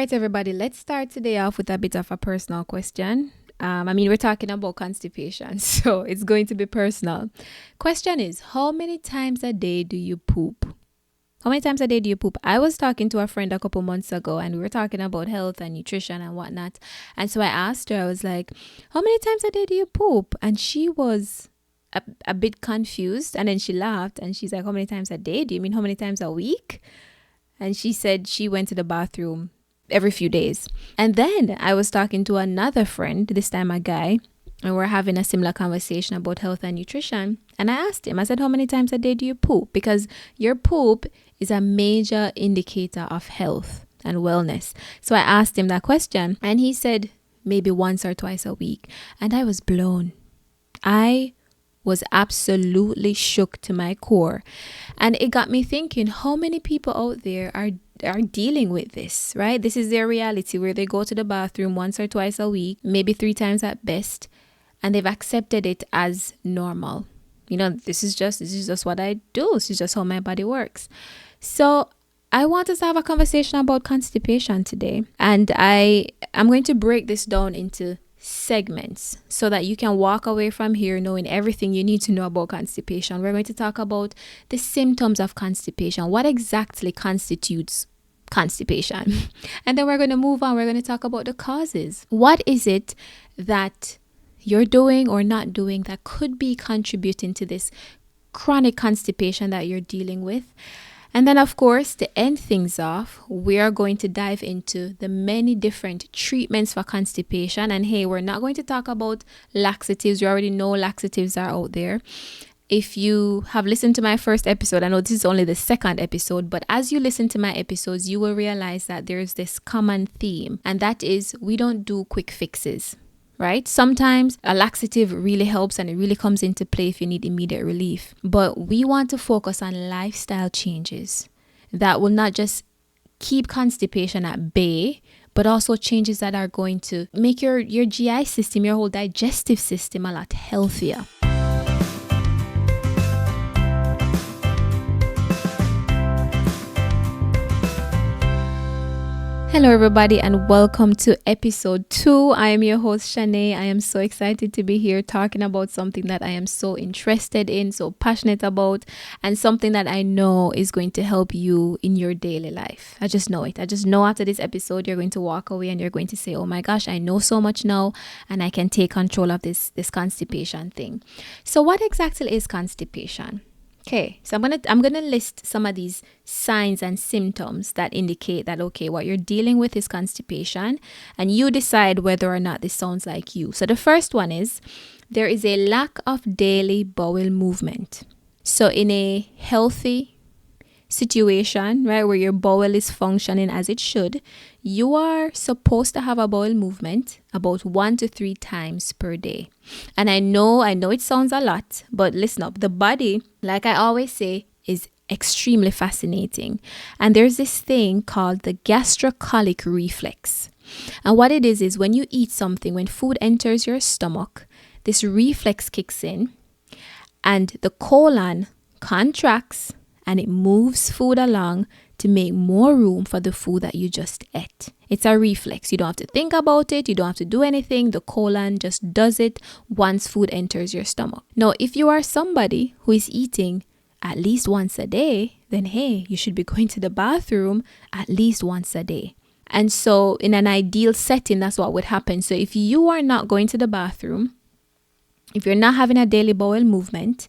right, everybody, let's start today off with a bit of a personal question. We're talking about constipation, so it's going to be personal. Question is, how many times a day do you poop? How many times a day do you poop? I was talking to a friend a couple months ago and we were talking about health and nutrition and whatnot. And so I asked her, I was like, how many times a day do you poop? And she was a bit confused. And then she laughed and she's like, how many times a day? Do you mean how many times a week? And she said she went to the bathroom every few days. And then I was talking to another friend, this time a guy, and we're having a similar conversation about health and nutrition. And I asked him, I said, how many times a day do you poop? Because your poop is a major indicator of health and wellness. So I asked him that question and he said maybe once or twice a week. And I was blown. I was absolutely shook to my core. And it got me thinking, how many people out there are dealing with this, right? This is their reality where they go to the bathroom once or twice a week, maybe 3 times at best, and they've accepted it as normal. You know, this is just what I do. This is just how my body works. So I want us to have a conversation about constipation today. And I'm going to break this down into segments so that you can walk away from here knowing everything you need to know about constipation. We're going to talk about the symptoms of constipation. What exactly constitutes constipation? And then we're going to move on. We're going to talk about the causes. What is it that you're doing or not doing that could be contributing to this chronic constipation that you're dealing with? And then, of course, to end things off, we are going to dive into the many different treatments for constipation. And hey, we're not going to talk about laxatives. You already know laxatives are out there. If you have listened to my first episode, I know this is only the second episode, but as you listen to my episodes, you will realize that there's this common theme, and that is we don't do quick fixes. Right? Sometimes a laxative really helps and it really comes into play if you need immediate relief. But we want to focus on lifestyle changes that will not just keep constipation at bay, but also changes that are going to make your GI system, your whole digestive system a lot healthier. Hello everybody and welcome to episode 2. I am your host Shanae. I am so excited to be here talking about something that I am so interested in, so passionate about, and something that I know is going to help you in your daily life. I just know it. I just know after this episode you're going to walk away and you're going to say, oh my gosh, I know so much now and I can take control of this constipation thing. So what exactly is constipation? Okay, so I'm gonna list some of these signs and symptoms that indicate that, okay, what you're dealing with is constipation, and you decide whether or not this sounds like you. So the first one is there is a lack of daily bowel movement. So in a healthy situation, right, where your bowel is functioning as it should, you are supposed to have a bowel movement about 1 to 3 times per day. And I know it sounds a lot, but listen up. The body, like I always say, is extremely fascinating. And there's this thing called the gastrocolic reflex. And what it is when you eat something, when food enters your stomach, this reflex kicks in and the colon contracts and it moves food along to make more room for the food that you just ate. It's a reflex. You don't have to think about it. You don't have to do anything. The colon just does it once food enters your stomach. Now, if you are somebody who is eating at least once a day, then hey, you should be going to the bathroom at least once a day. And so in an ideal setting, that's what would happen. So if you are not going to the bathroom, if you're not having a daily bowel movement,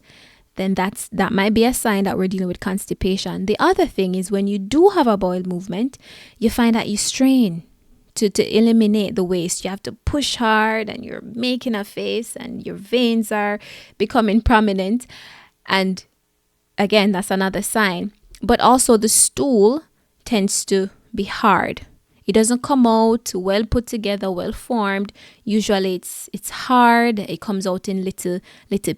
then that might be a sign that we're dealing with constipation. The other thing is when you do have a bowel movement, you find that you strain to eliminate the waste. You have to push hard and you're making a face and your veins are becoming prominent. And again, that's another sign. But also the stool tends to be hard. It doesn't come out well put together, well formed. Usually it's hard. It comes out in little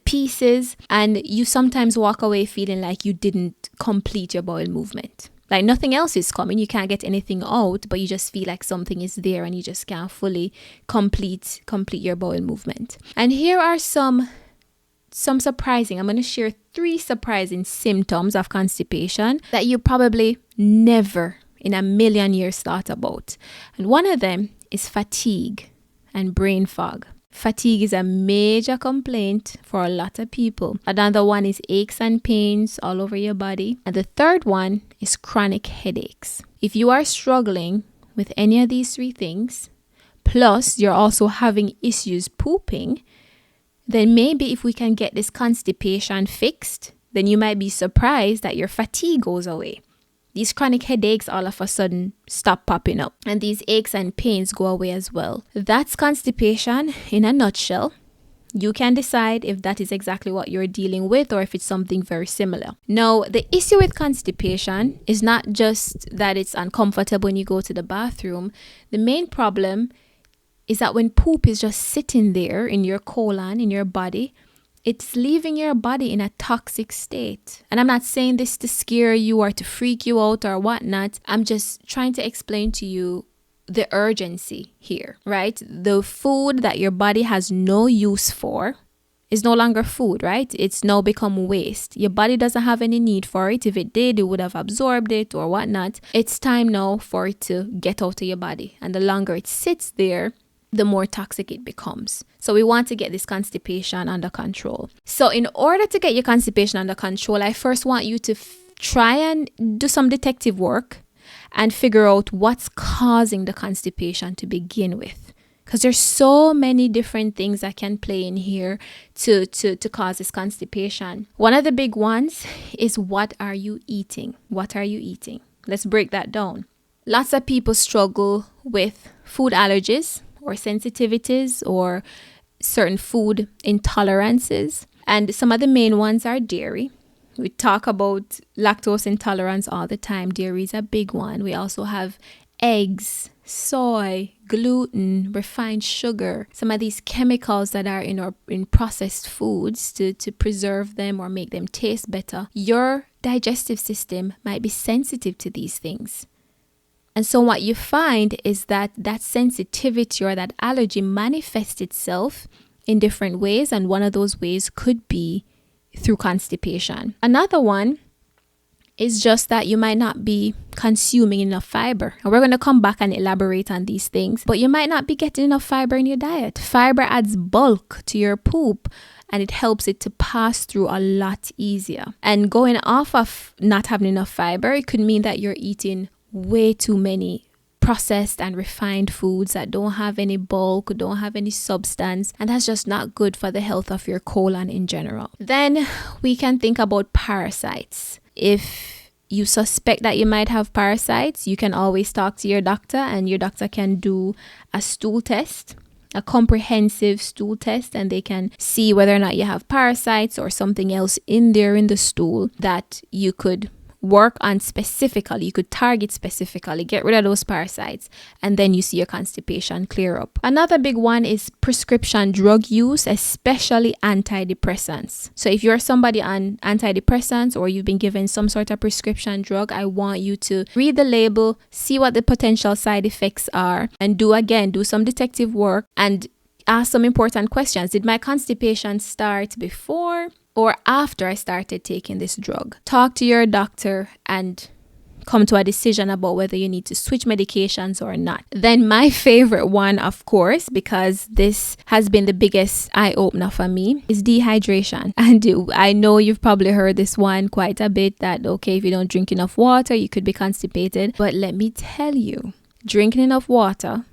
pieces. And you sometimes walk away feeling like you didn't complete your bowel movement. Like nothing else is coming. You can't get anything out, but you just feel like something is there and you just can't fully complete your bowel movement. And here are some surprising, I'm going to share 3 surprising symptoms of constipation that you probably never in a million years thought about. And one of them is fatigue and brain fog. Fatigue is a major complaint for a lot of people. Another one is aches and pains all over your body. And the third one is chronic headaches. If you are struggling with any of these three things, plus you're also having issues pooping, then maybe if we can get this constipation fixed, then you might be surprised that your fatigue goes away. These chronic headaches all of a sudden stop popping up, and these aches and pains go away as well. That's constipation in a nutshell. You can decide if that is exactly what you're dealing with or if it's something very similar. Now, the issue with constipation is not just that it's uncomfortable when you go to the bathroom. The main problem is that when poop is just sitting there in your colon, in your body, it's leaving your body in a toxic state. And I'm not saying this to scare you or to freak you out or whatnot. I'm just trying to explain to you the urgency here, right? The food that your body has no use for is no longer food, right? It's now become waste. Your body doesn't have any need for it. If it did, it would have absorbed it or whatnot. It's time now for it to get out of your body. And the longer it sits there, the more toxic it becomes. So we want to get this constipation under control. So in order to get your constipation under control, I first want you to try and do some detective work and figure out what's causing the constipation to begin with. Because there's so many different things that can play in here to cause this constipation. One of the big ones is, what are you eating? What are you eating? Let's break that down. Lots of people struggle with food allergies or sensitivities or certain food intolerances. And some of the main ones are dairy. We talk about lactose intolerance all the time. Dairy is a big one. We also have eggs, soy, gluten, refined sugar, some of these chemicals that are in processed foods to preserve them or make them taste better. Your digestive system might be sensitive to these things. And so what you find is that sensitivity or that allergy manifests itself in different ways. And one of those ways could be through constipation. Another one is just that you might not be consuming enough fiber. And we're going to come back and elaborate on these things. But you might not be getting enough fiber in your diet. Fiber adds bulk to your poop, and it helps it to pass through a lot easier. And going off of not having enough fiber, it could mean that you're eating way too many processed and refined foods that don't have any bulk, don't have any substance, and that's just not good for the health of your colon in general. Then we can think about parasites. If you suspect that you might have parasites, you can always talk to your doctor, and your doctor can do a stool test, a comprehensive stool test, and they can see whether or not you have parasites or something else in there in the stool that you could work on specifically. You could target specifically, get rid of those parasites, and then you see your constipation clear up. Another big one is prescription drug use, especially antidepressants. So if you're somebody on antidepressants or you've been given some sort of prescription drug, I want you to read the label, see what the potential side effects are, and do some detective work and ask some important questions. Did my constipation start before or after I started taking this drug? Talk to your doctor and come to a decision about whether you need to switch medications or not. Then my favorite one, of course, because this has been the biggest eye-opener for me, is dehydration. And I know you've probably heard this one quite a bit, that okay, if you don't drink enough water, you could be constipated. But let me tell you, drinking enough water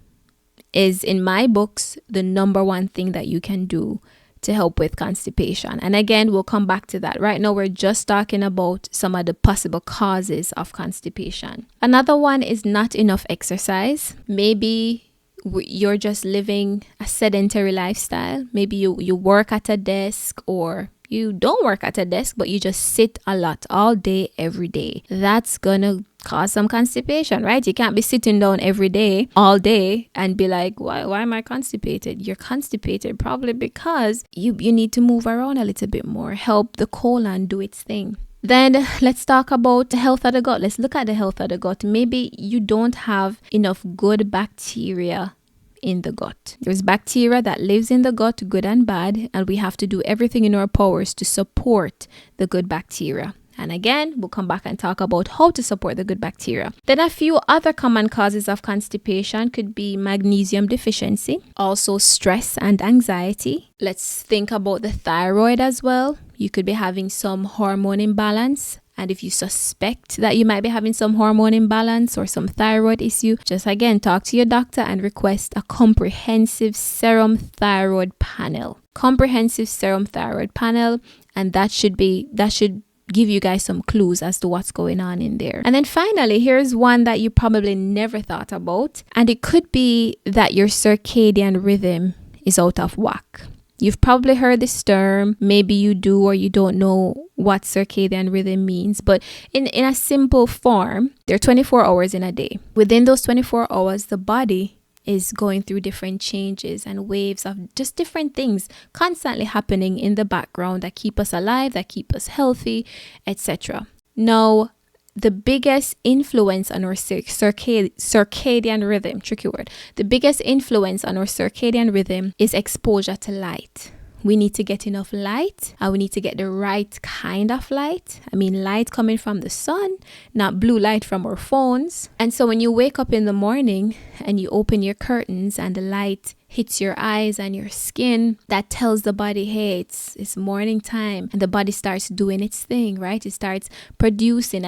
is, in my books, the number one thing that you can do to help with constipation. And again, we'll come back to that. Right now, we're just talking about some of the possible causes of constipation. Another one is not enough exercise. Maybe you're just living a sedentary lifestyle. Maybe you work at a desk, or you don't work at a desk, but you just sit a lot all day, every day. That's gonna cause some constipation, right? You can't be sitting down every day, all day, and be like, why am I constipated? You're constipated probably because you need to move around a little bit more, help the colon do its thing. Then let's talk about the health of the gut. Let's look at the health of the gut. Maybe you don't have enough good bacteria in the gut. There's bacteria that lives in the gut, good and bad, and we have to do everything in our powers to support the good bacteria. And again, we'll come back and talk about how to support the good bacteria. Then a few other common causes of constipation could be magnesium deficiency, also stress and anxiety. Let's think about the thyroid as well. You could be having some hormone imbalance. And if you suspect that you might be having some hormone imbalance or some thyroid issue, just again, talk to your doctor and request a comprehensive serum thyroid panel. Comprehensive serum thyroid panel. And that should give you guys some clues as to what's going on in there. And then finally, here's one that you probably never thought about. And it could be that your circadian rhythm is out of whack. You've probably heard this term. Maybe you do or you don't know what circadian rhythm means. But in a simple form, there are 24 hours in a day. Within those 24 hours, the body is going through different changes and waves of just different things constantly happening in the background that keep us alive, that keep us healthy, etc. Now, the biggest influence on our circadian rhythm, tricky word, the biggest influence on our circadian rhythm is exposure to light. We need to get enough light and we need to get the right kind of light. I mean, light coming from the sun, not blue light from our phones. And so when you wake up in the morning and you open your curtains and the light hits your eyes and your skin, that tells the body, hey, it's morning time. And the body starts doing its thing, right? It starts producing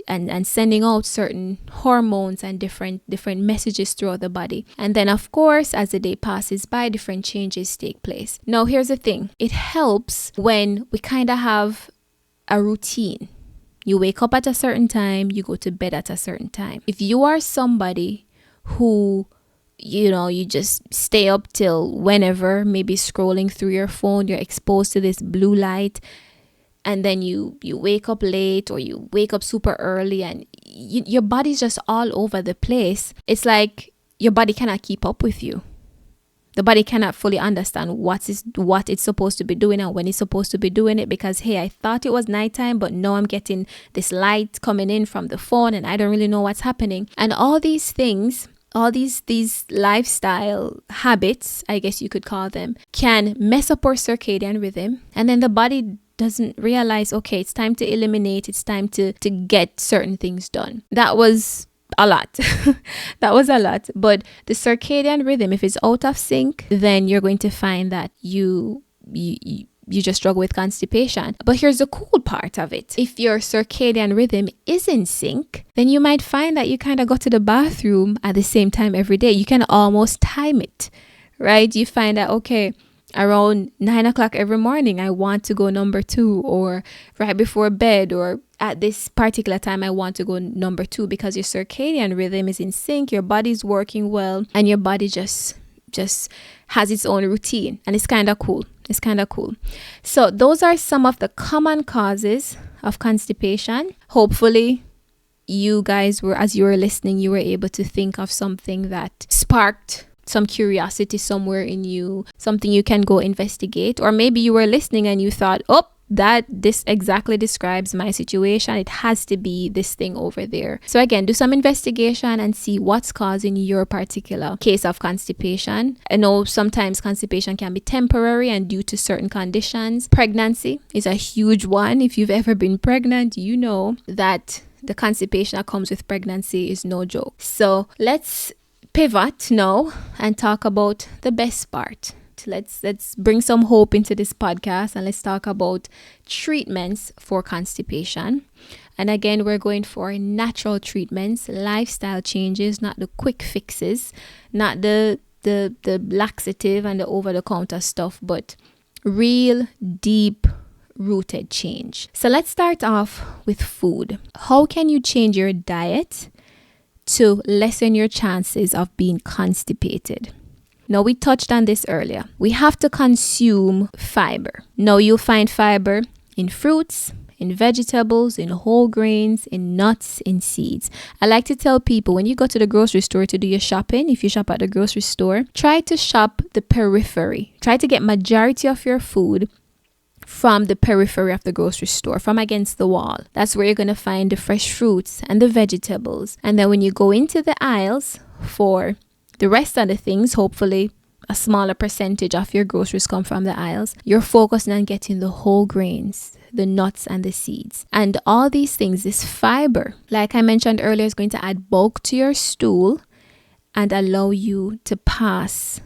and sending out certain hormones and different messages throughout the body. And then, of course, as the day passes by, different changes take place. Now, here's the thing. It helps when we kind of have a routine. You wake up at a certain time, you go to bed at a certain time. If you are somebody who, you just stay up till whenever, maybe scrolling through your phone, you're exposed to this blue light, and then you wake up late or you wake up super early and your body's just all over the place. It's like your body cannot keep up with you. The body cannot fully understand what it's supposed to be doing and when it's supposed to be doing it, because, hey, I thought it was nighttime, but now I'm getting this light coming in from the phone and I don't really know what's happening. And all these things, all these lifestyle habits, I guess you could call them, can mess up our circadian rhythm. And then the body doesn't realize, okay, it's time to eliminate, it's time to get certain things done. That was a lot. That was a lot. But the circadian rhythm, if it's out of sync, then you're going to find that you just struggle with constipation. But here's the cool part of it. If your circadian rhythm is in sync, then you might find that you kind of go to the bathroom at the same time every day. You can almost time it, right? You find that, okay, around 9 o'clock every morning, I want to go number 2, or right before bed, or at this particular time, I want to go number 2, because your circadian rhythm is in sync, your body's working well, and your body just has its own routine. And it's kind of cool. It's kind of cool. So those are some of the common causes of constipation. Hopefully, you guys as you were listening, you were able to think of something that sparked some curiosity somewhere in you, something you can go investigate. Or maybe you were listening and you thought, oh, this exactly describes my situation. It has to be this thing over there. So again, do some investigation and see what's causing your particular case of constipation. I know sometimes constipation can be temporary and due to certain conditions. Pregnancy is a huge one. If you've ever been pregnant, you know that the constipation that comes with pregnancy is no joke. So let's pivot now and talk about the best part. Let's bring some hope into this podcast and let's talk about treatments for constipation. And again, we're going for natural treatments, lifestyle changes, not the quick fixes, not the laxative and the over-the-counter stuff, but real deep rooted change. So let's start off with food. How can you change your diet to lessen your chances of being constipated? Now, we touched on this earlier. We have to consume fiber. Now, you'll find fiber in fruits, in vegetables, in whole grains, in nuts, in seeds. I like to tell people, when you go to the grocery store to do your shopping, if you shop at the grocery store, try to shop the periphery. Try to get majority of your food from the periphery of the grocery store, from against the wall. That's where you're going to find the fresh fruits and the vegetables. And then when you go into the aisles for the rest of the things, hopefully a smaller percentage of your groceries come from the aisles, you're focusing on getting the whole grains, the nuts and the seeds. And all these things, this fiber, like I mentioned earlier, is going to add bulk to your stool and allow you to pass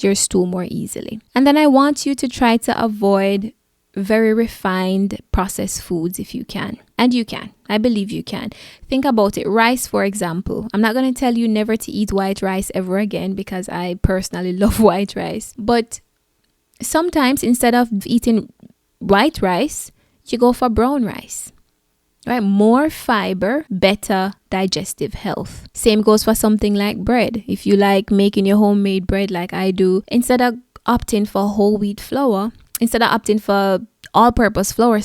your stool more easily. And then I want you to try to avoid very refined processed foods if you can. And you can. I believe you can. Think about it. Rice, for example. I'm not going to tell you never to eat white rice ever again because I personally love white rice. But sometimes instead of eating white rice, you go for brown rice. Right? More fiber, better digestive health. Same goes for something like bread. If you like making your homemade bread like I do, instead of opting for whole wheat flour, instead of opting for all-purpose flour,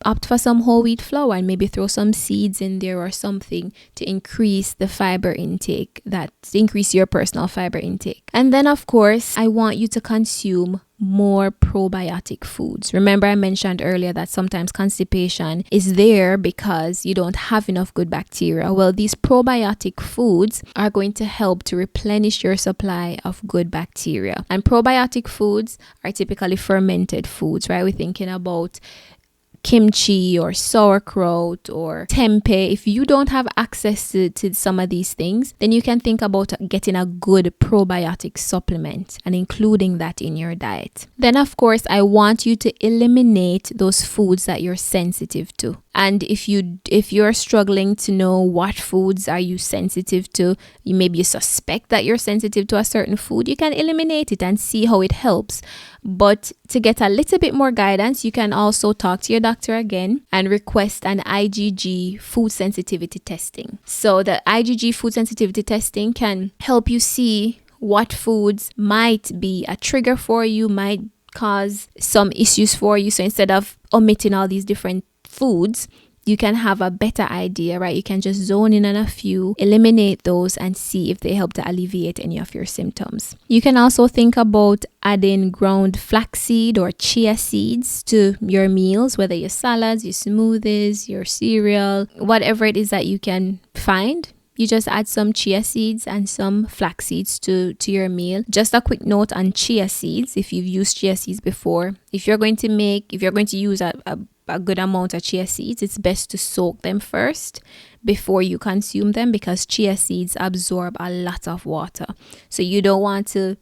opt for some whole wheat flour and maybe throw some seeds in there or something to increase the fiber intake, increase your personal fiber intake. And then, of course, I want you to consume more probiotic foods. Remember, I mentioned earlier that sometimes constipation is there because you don't have enough good bacteria. Well, these probiotic foods are going to help to replenish your supply of good bacteria. And probiotic foods are typically fermented foods, right? We're thinking about kimchi or sauerkraut or tempeh. If you don't have access to some of these things, then you can think about getting a good probiotic supplement and including that in your diet. Then, of course, I want you to eliminate those foods that you're sensitive to. And if you're struggling to know what foods are you sensitive to, maybe you suspect that you're sensitive to a certain food, you can eliminate it and see how it helps. But to get a little bit more guidance, you can also talk to your doctor again and request an IgG food sensitivity testing. So the IgG food sensitivity testing can help you see what foods might be a trigger for you, might cause some issues for you. So instead of omitting all these different foods, you can have a better idea, right? You can just zone in on a few, eliminate those and see if they help to alleviate any of your symptoms. You can also think about adding ground flaxseed or chia seeds to your meals, whether your salads, your smoothies, your cereal, whatever it is that you can find. You just add some chia seeds and some flax seeds to your meal. Just a quick note on chia seeds. If you've used chia seeds before, if you're going to use a good amount of chia seeds, it's best to soak them first before you consume them because chia seeds absorb a lot of water. So you don't want to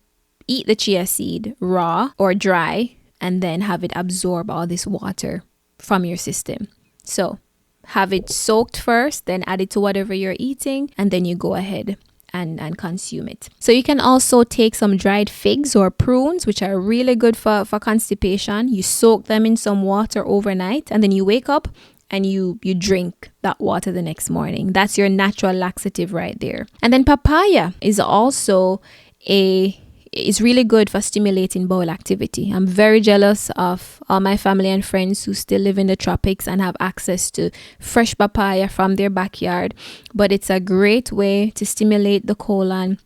eat the chia seed raw or dry and then have it absorb all this water from your system. So have it soaked first, then add it to whatever you're eating, and then you go ahead and consume it. So you can also take some dried figs or prunes, which are really good for constipation. You soak them in some water overnight, and then you wake up and you drink that water the next morning. That's your natural laxative right there. And then papaya is also is really good for stimulating bowel activity. I'm very jealous of all my family and friends who still live in the tropics and have access to fresh papaya from their backyard. But it's a great way to stimulate the colon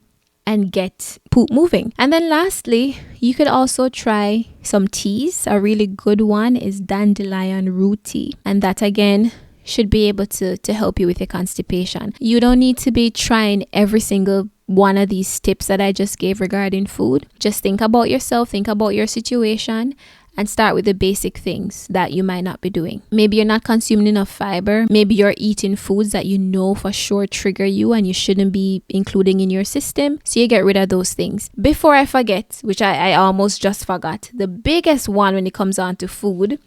and get poop moving. And then lastly, you could also try some teas. A really good one is dandelion root tea. And that again should be able to help you with your constipation. You don't need to be trying every single one of these tips that I just gave regarding food. Just think about yourself, think about your situation, and start with the basic things that you might not be doing. Maybe you're not consuming enough fiber. Maybe you're eating foods that you know for sure trigger you and you shouldn't be including in your system. So you get rid of those things. Before I forget, which I almost just forgot, the biggest one when it comes on to food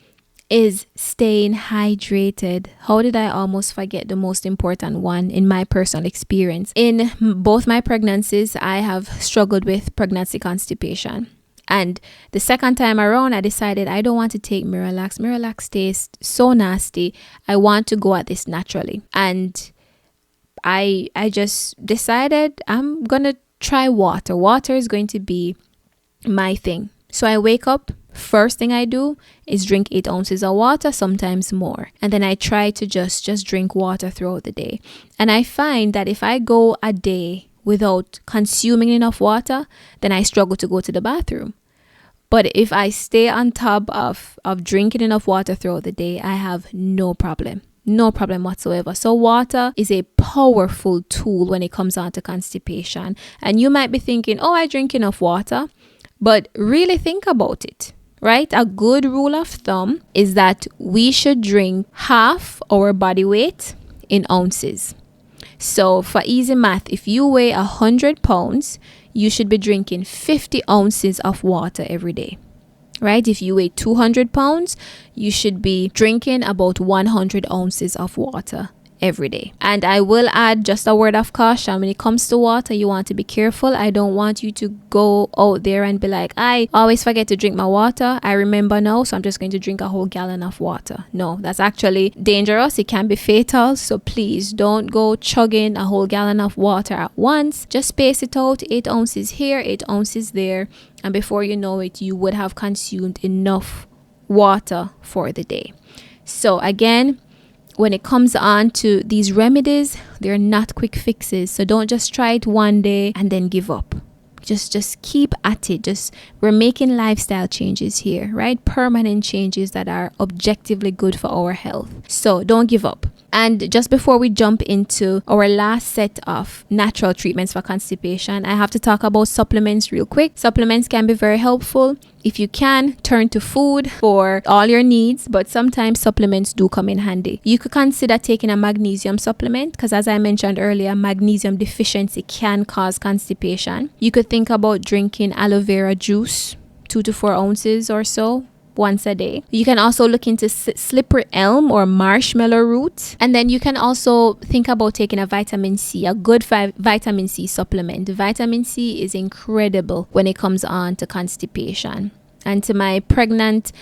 is staying hydrated. How did I almost forget the most important one in my personal experience? In both my pregnancies, I have struggled with pregnancy constipation. And the second time around, I decided I don't want to take Miralax. Miralax tastes so nasty. I want to go at this naturally. And I just decided I'm going to try water. Water is going to be my thing. So I wake up, first thing I do is drink 8 ounces of water, sometimes more. And then I try to just drink water throughout the day. And I find that if I go a day without consuming enough water, then I struggle to go to the bathroom. But if I stay on top of drinking enough water throughout the day, I have no problem. No problem whatsoever. So water is a powerful tool when it comes on to constipation. And you might be thinking, oh, I drink enough water. But really think about it, right? A good rule of thumb is that we should drink half our body weight in ounces. So for easy math, if you weigh 100 pounds, you should be drinking 50 ounces of water every day. Right? If you weigh 200 pounds, you should be drinking about 100 ounces of water every day. And I will add just a word of caution when it comes to water. You want to be careful. I don't want you to go out there and be like, I always forget to drink my water. I remember now, so I'm just going to drink a whole gallon of water. No, that's actually dangerous. It can be fatal. So please don't go chugging a whole gallon of water at once. Just space it out, 8 ounces here, 8 ounces there. And before you know it, you would have consumed enough water for the day. So again, when it comes on to these remedies, they're not quick fixes. So don't just try it one day and then give up. Just keep at it. We're making lifestyle changes here, right? Permanent changes that are objectively good for our health. So don't give up. And just before we jump into our last set of natural treatments for constipation, I have to talk about supplements real quick. Supplements can be very helpful. If you can, turn to food for all your needs, but sometimes supplements do come in handy. You could consider taking a magnesium supplement because, as I mentioned earlier, magnesium deficiency can cause constipation. You could think about drinking aloe vera juice, 2 to 4 ounces or so, once a day. You can also look into slippery elm or marshmallow root. And then you can also think about taking a vitamin C, a good vitamin C supplement. Vitamin C is incredible when it comes on to constipation. And to my pregnant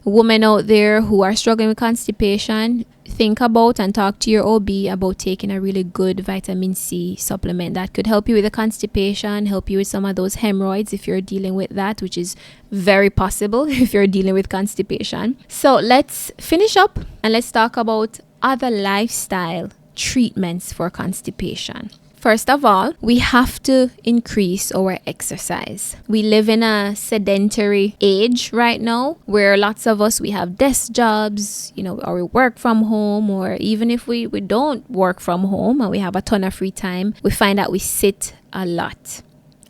women out there who are struggling with constipation, think about and talk to your OB about taking a really good vitamin C supplement that could help you with the constipation, help you with some of those hemorrhoids if you're dealing with that, which is very possible if you're dealing with constipation. So let's finish up and let's talk about other lifestyle treatments for constipation. First of all, we have to increase our exercise. We live in a sedentary age right now where lots of us, we have desk jobs, or we work from home, or even if we don't work from home and we have a ton of free time, we find that we sit a lot.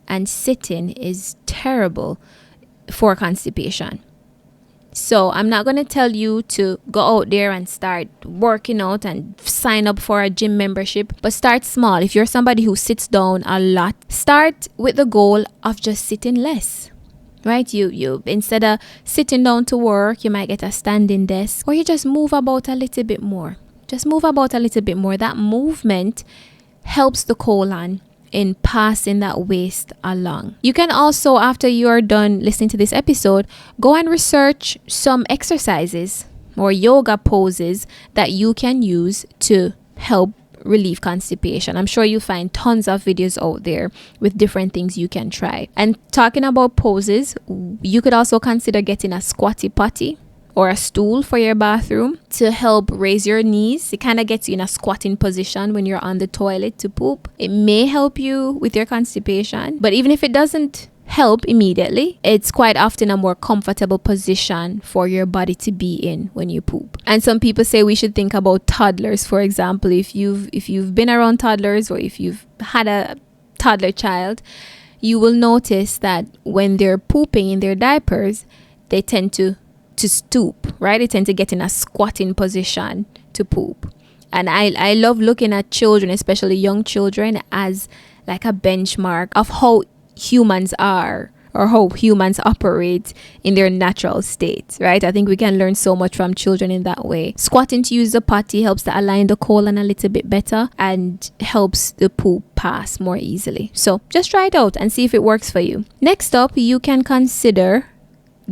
And sitting is terrible for constipation. So I'm not going to tell you to go out there and start working out and sign up for a gym membership, but start small. If you're somebody who sits down a lot, start with the goal of just sitting less, right? You instead of sitting down to work, you might get a standing desk, or you just move about a little bit more. That movement helps the colon in passing that waste along. You can also, after you're done listening to this episode, go and research some exercises or yoga poses that you can use to help relieve constipation. I'm sure you'll find tons of videos out there with different things you can try. And talking about poses, you could also consider getting a squatty potty or a stool for your bathroom to help raise your knees. It kind of gets you in a squatting position when you're on the toilet to poop. It may help you with your constipation, but even if it doesn't help immediately, it's quite often a more comfortable position for your body to be in when you poop. And some people say we should think about toddlers, for example. If you've been around toddlers, or if you've had a toddler child, you will notice that when they're pooping in their diapers, they tend to stoop, right? They tend to get in a squatting position to poop. And I love looking at children, especially young children, as like a benchmark of how humans are or how humans operate in their natural state, right? I think we can learn so much from children in that way. Squatting to use the potty helps to align the colon a little bit better and helps the poop pass more easily. So just try it out and see if it works for you. Next up, you can consider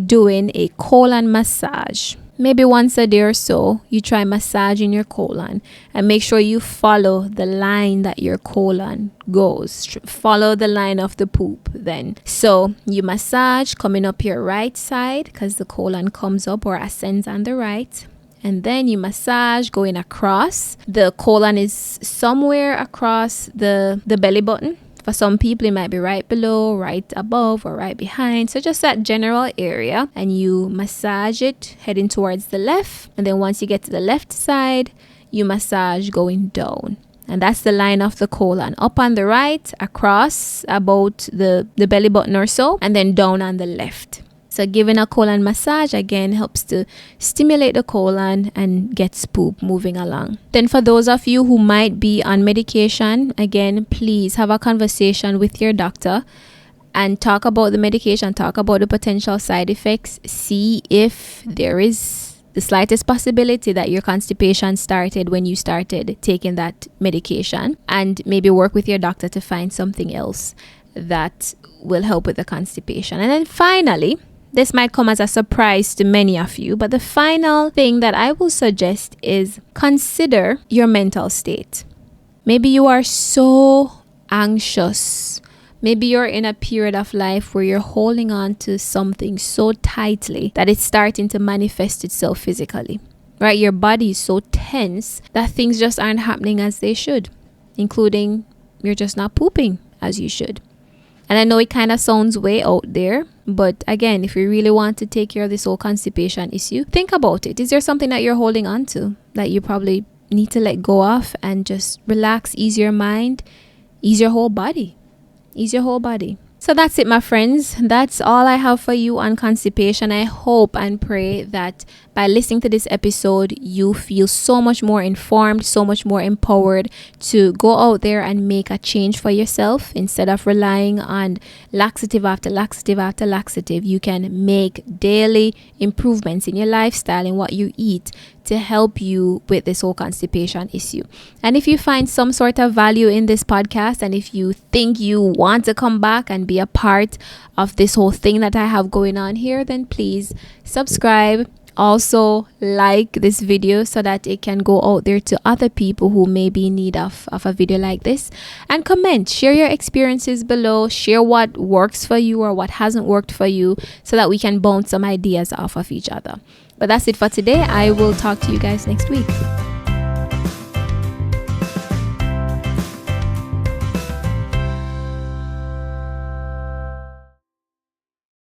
doing a colon massage. Maybe once a day or so, you try massaging your colon and make sure you follow the line that your colon goes. Follow the line of the poop then. So you massage coming up your right side because the colon comes up or ascends on the right. And then you massage going across. The colon is somewhere across the belly button. For some people, it might be right below, right above, or right behind. So just that general area. And you massage it heading towards the left. And then once you get to the left side, you massage going down. And that's the line of the colon. Up on the right, across about the belly button or so, and then down on the left. So giving a colon massage again helps to stimulate the colon and gets poop moving along. Then for those of you who might be on medication, again, please have a conversation with your doctor and talk about the medication, talk about the potential side effects, see if there is the slightest possibility that your constipation started when you started taking that medication, and maybe work with your doctor to find something else that will help with the constipation. And then finally, this might come as a surprise to many of you, but the final thing that I will suggest is consider your mental state. Maybe you are so anxious. Maybe you're in a period of life where you're holding on to something so tightly that it's starting to manifest itself physically, right? Your body is so tense that things just aren't happening as they should, including you're just not pooping as you should. And I know it kind of sounds way out there, but again, if you really want to take care of this whole constipation issue, think about it. Is there something that you're holding on to that you probably need to let go of and just relax, ease your mind, ease your whole body? Ease your whole body. So that's it, my friends. That's all I have for you on constipation. I hope and pray that by listening to this episode, you feel so much more informed, so much more empowered to go out there and make a change for yourself. Instead of relying on laxative after laxative after laxative, you can make daily improvements in your lifestyle and what you eat to help you with this whole constipation issue. And if you find some sort of value in this podcast, and if you think you want to come back and be a part of this whole thing that I have going on here, then please subscribe. Also like this video so that it can go out there to other people who may be in need of a video like this, and comment, share your experiences below, share what works for you or what hasn't worked for you, so that we can bounce some ideas off of each other. But that's it for today. I will talk to you guys next week.